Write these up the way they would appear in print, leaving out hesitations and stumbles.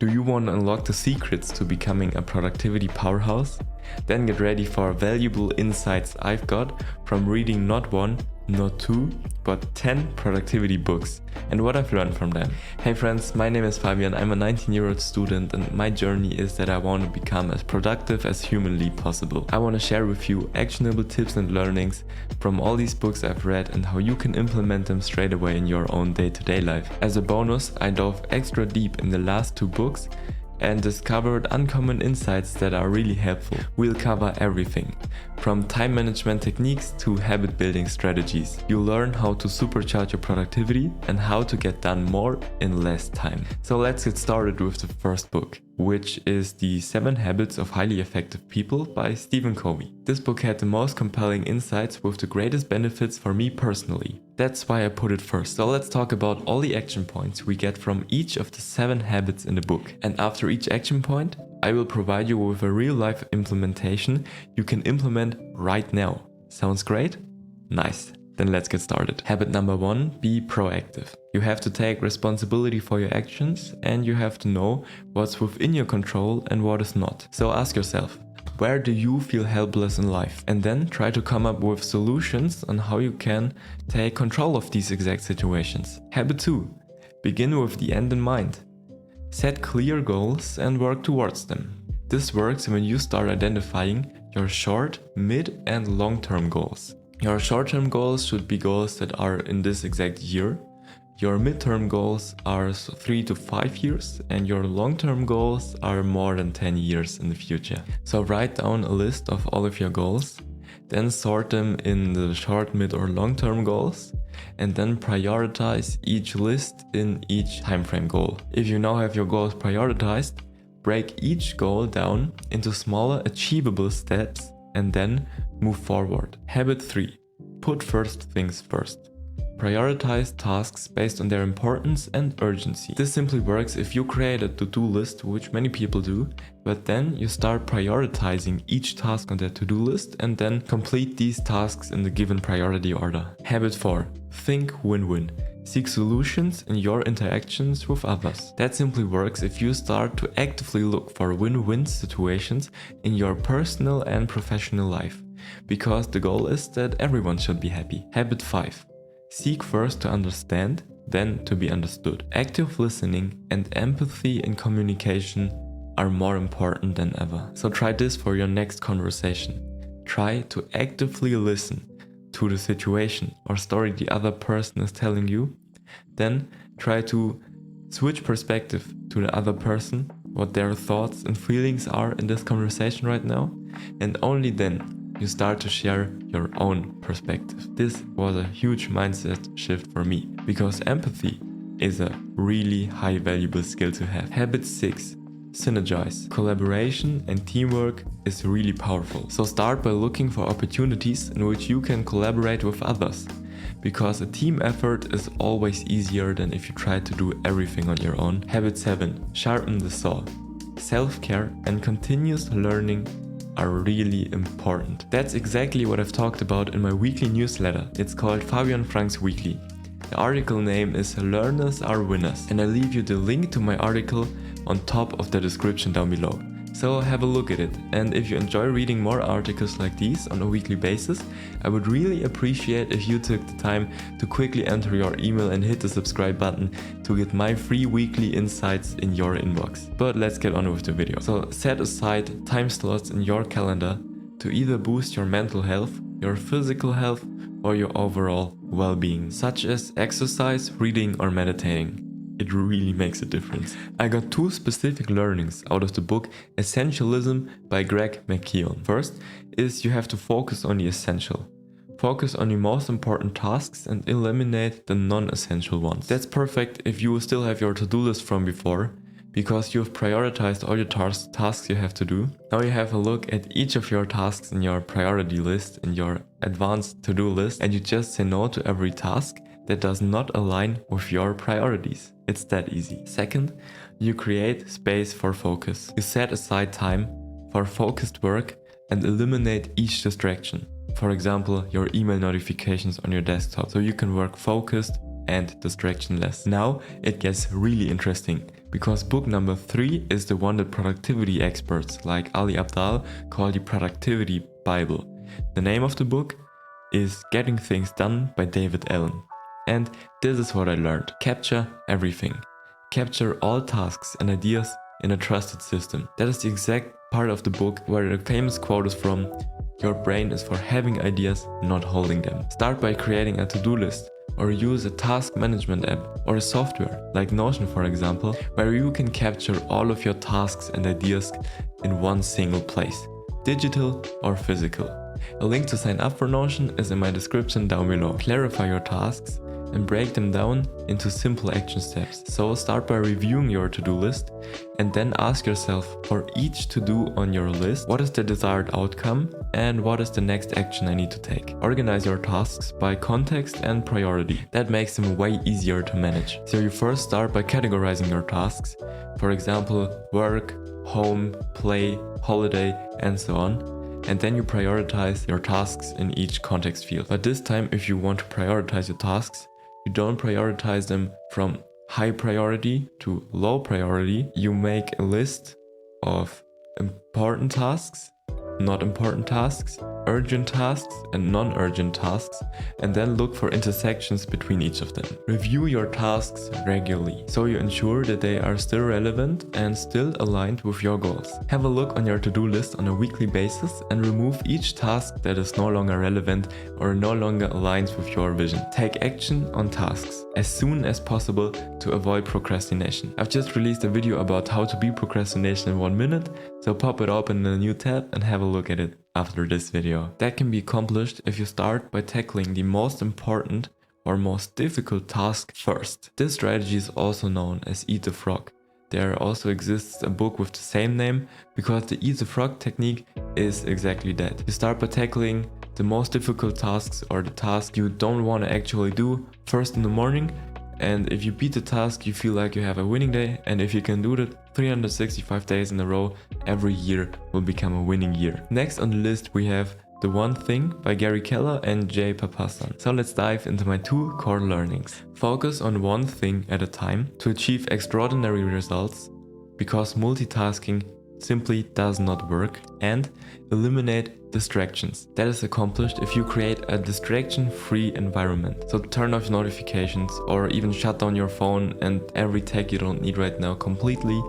Do you want to unlock the secrets to becoming a productivity powerhouse? Then get ready for valuable insights I've got from reading not one, not two, but 10 productivity books and what I've learned from them. Hey friends, my name is Fabian. I'm a 19-year-old student and my journey is that I want to become as productive as humanly possible. I want to share with you actionable tips and learnings from all these books I've read and how you can implement them straight away in your own day-to-day life. As a bonus, I dove extra deep in the last 2 books and discovered uncommon insights that are really helpful. We'll cover everything, from time management techniques to habit building strategies. You'll learn how to supercharge your productivity and how to get done more in less time. So let's get started with the first book, which is The 7 Habits of Highly Effective People by Stephen Covey. This book had the most compelling insights with the greatest benefits for me personally. That's why I put it first. So let's talk about all the action points we get from each of the 7 habits in the book. And after each action point, I will provide you with a real-life implementation you can implement right now. Sounds great? Nice. Then let's get started. Habit number 1, be proactive. You have to take responsibility for your actions and you have to know what's within your control and what is not. So ask yourself, where do you feel helpless in life? And then try to come up with solutions on how you can take control of these exact situations. Habit 2, begin with the end in mind. Set clear goals and work towards them. This works when you start identifying your short, mid and long-term goals. Your short-term goals should be goals that are in this exact year. Your mid-term goals are 3 to 5 years and your long-term goals are more than 10 years in the future. So write down a list of all of your goals, then sort them in the short, mid or long-term goals, and then prioritize each list in each timeframe goal. If you now have your goals prioritized, break each goal down into smaller achievable steps and then move forward. Habit 3, put first things first. Prioritize tasks based on their importance and urgency. This simply works if you create a to-do list, which many people do, but then you start prioritizing each task on that to-do list and then complete these tasks in the given priority order. Habit 4, think win-win. Seek solutions in your interactions with others. That simply works if you start to actively look for win-win situations in your personal and professional life, because the goal is that everyone should be happy. Habit 5. Seek first to understand, then to be understood. Active listening and empathy in communication are more important than ever. So try this for your next conversation. Try to actively listen to the situation or story the other person is telling you. Then try to switch perspective to the other person, what their thoughts and feelings are in this conversation right now, and only then you start to share your own perspective. This was a huge mindset shift for me because empathy is a really high valuable skill to have. Habit 6, synergize. Collaboration and teamwork is really powerful. So start by looking for opportunities in which you can collaborate with others, because a team effort is always easier than if you try to do everything on your own. Habit 7, sharpen the saw. Self-care and continuous learning are really important. That's exactly what I've talked about in my weekly newsletter. It's called Fabian Frank's Weekly. The article name is Learners Are Winners, and I leave you the link to my article on top of the description down below. So have a look at it, and if you enjoy reading more articles like these on a weekly basis, I would really appreciate if you took the time to quickly enter your email and hit the subscribe button to get my free weekly insights in your inbox. But let's get on with the video. So set aside time slots in your calendar to either boost your mental health, your physical health, or your overall well-being, such as exercise, reading, or meditating. It really makes a difference. I got 2 specific learnings out of the book Essentialism by Greg McKeown. First is you have to focus on the essential. Focus on the most important tasks and eliminate the non-essential ones. That's perfect if you still have your to-do list from before, because you've prioritized all your tasks you have to do. Now you have a look at each of your tasks in your priority list, in your advanced to-do list, and you just say no to every task that does not align with your priorities. It's that easy. Second, you create space for focus. You set aside time for focused work and eliminate each distraction. For example, your email notifications on your desktop, so you can work focused and distractionless. Now it gets really interesting, because book number 3 is the one that productivity experts like Ali Abdaal call the Productivity Bible. The name of the book is Getting Things Done by David Allen. And this is what I learned. Capture everything. Capture all tasks and ideas in a trusted system. That is the exact part of the book where the famous quote is from: "Your brain is for having ideas, not holding them." Start by creating a to-do list, or use a task management app or a software like Notion, for example, where you can capture all of your tasks and ideas in one single place, digital or physical. A link to sign up for Notion is in my description down below. Clarify your tasks and break them down into simple action steps. So start by reviewing your to-do list and then ask yourself for each to-do on your list, what is the desired outcome and what is the next action I need to take. Organize your tasks by context and priority. That makes them way easier to manage. So you first start by categorizing your tasks, for example, work, home, play, holiday, and so on. And then you prioritize your tasks in each context field. But this time, if you want to prioritize your tasks, you don't prioritize them from high priority to low priority. You make a list of important tasks, not important tasks, urgent tasks and non-urgent tasks, and then look for intersections between each of them. Review your tasks regularly, so you ensure that they are still relevant and still aligned with your goals. Have a look on your to-do list on a weekly basis and remove each task that is no longer relevant or no longer aligns with your vision. Take action on tasks as soon as possible to avoid procrastination. I've just released a video about how to beat procrastination in 1 minute, so pop it open in a new tab and have a look at it after this video. That can be accomplished if you start by tackling the most important or most difficult task first. This strategy is also known as Eat the Frog. There also exists a book with the same name, because the Eat the Frog technique is exactly that. You start by tackling the most difficult tasks or the tasks you don't want to actually do first in the morning, and if you beat the task you feel like you have a winning day, and if you can do that 365 days in a row, every year will become a winning year. Next on the list we have The One Thing by Gary Keller and Jay Papasan. So let's dive into my 2 core learnings. Focus on one thing at a time to achieve extraordinary results, because multitasking simply does not work, and eliminate distractions. That is accomplished if you create a distraction-free environment. So turn off notifications or even shut down your phone and every tech you don't need right now completely.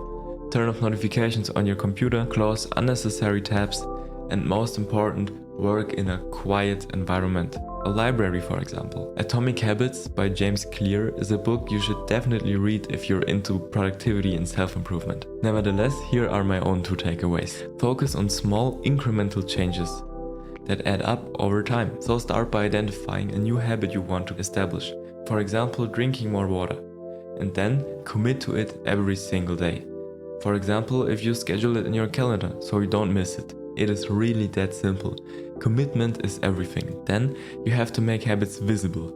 Turn off notifications on your computer, close unnecessary tabs, and most important, work in a quiet environment. A library, for example. Atomic Habits by James Clear is a book you should definitely read if you're into productivity and self-improvement. Nevertheless, here are my own 2 takeaways. Focus on small incremental changes that add up over time. So start by identifying a new habit you want to establish. For example, drinking more water. And then commit to it every single day. For example, if you schedule it in your calendar so you don't miss it. It is really that simple. Commitment is everything. Then you have to make habits visible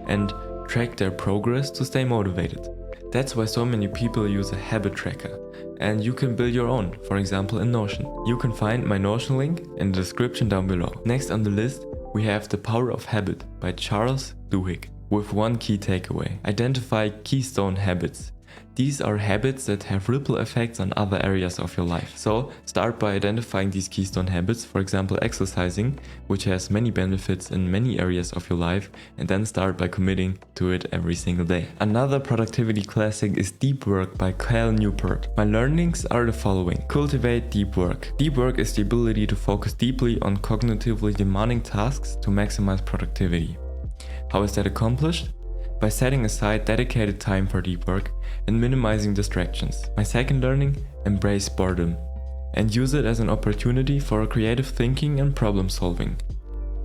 and track their progress to stay motivated. That's why so many people use a habit tracker, and you can build your own, for example in Notion. You can find my Notion link in the description down below. Next on the list we have The Power of Habit by Charles Duhigg, with one key takeaway: identify keystone habits. These are habits that have ripple effects on other areas of your life. So start by identifying these keystone habits, for example exercising, which has many benefits in many areas of your life, and then start by committing to it every single day. Another productivity classic is Deep Work by Cal Newport. My learnings are the following. Cultivate deep work. Deep work is the ability to focus deeply on cognitively demanding tasks to maximize productivity. How is that accomplished? By setting aside dedicated time for deep work and minimizing distractions. My second learning, embrace boredom and use it as an opportunity for creative thinking and problem solving.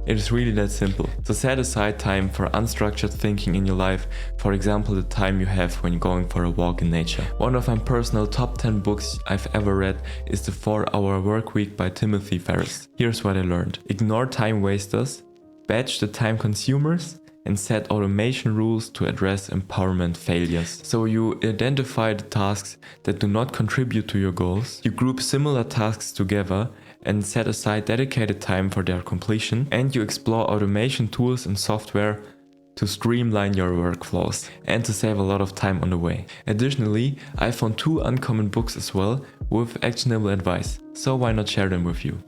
It is really that simple. So set aside time for unstructured thinking in your life, for example the time you have when going for a walk in nature. One of my personal top 10 books I've ever read is The 4-Hour Workweek by Timothy Ferriss. Here's what I learned. Ignore time wasters, batch the time consumers, and set automation rules to address empowerment failures. So you identify the tasks that do not contribute to your goals, you group similar tasks together and set aside dedicated time for their completion, and you explore automation tools and software to streamline your workflows and to save a lot of time on the way. Additionally, I found 2 uncommon books as well with actionable advice, so why not share them with you?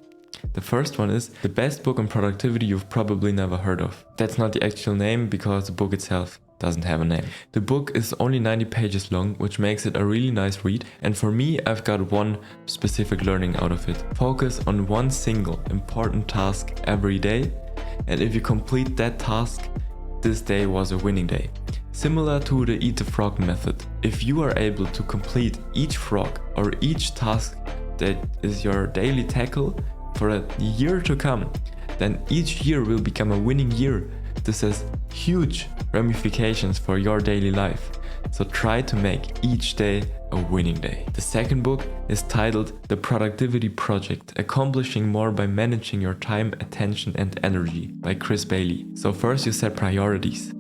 The first one is the best book on productivity you've probably never heard of. That's not the actual name because the book itself doesn't have a name. The book is only 90 pages long, which makes it a really nice read, and for me I've got one specific learning out of it. Focus on one single important task every day, and if you complete that task, this day was a winning day. Similar to the eat the frog method. If you are able to complete each frog or each task that is your daily tackle for a year to come, then each year will become a winning year. This has huge ramifications for your daily life, so try to make each day a winning day. The second book is titled The Productivity Project, Accomplishing More by Managing Your Time, Attention and Energy by Chris Bailey. So first you set priorities.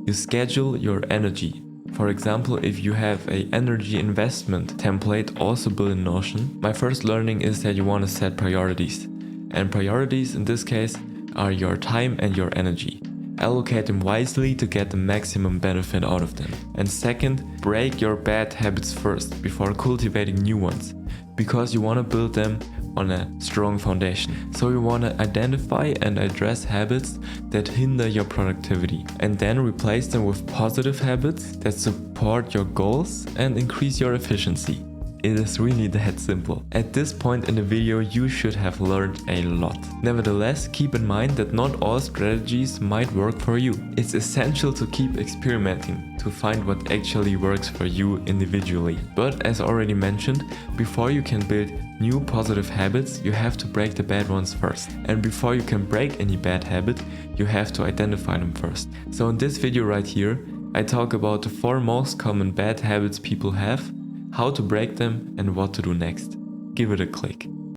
You schedule your energy. For example, if you have an energy investment template also built in Notion, my first learning is that you want to set priorities. And priorities in this case are your time and your energy. Allocate them wisely to get the maximum benefit out of them. And second, break your bad habits first before cultivating new ones, because you want to build them on a strong foundation. So you want to identify and address habits that hinder your productivity, and then replace them with positive habits that support your goals and increase your efficiency. It is really that simple. At this point in the video, you should have learned a lot. Nevertheless, keep in mind that not all strategies might work for you. It's essential to keep experimenting to find what actually works for you individually. But as already mentioned, before you can build new positive habits, you have to break the bad ones first. And before you can break any bad habit, you have to identify them first. So in this video right here, I talk about the 4 most common bad habits people have, how to break them, and what to do next. Give it a click.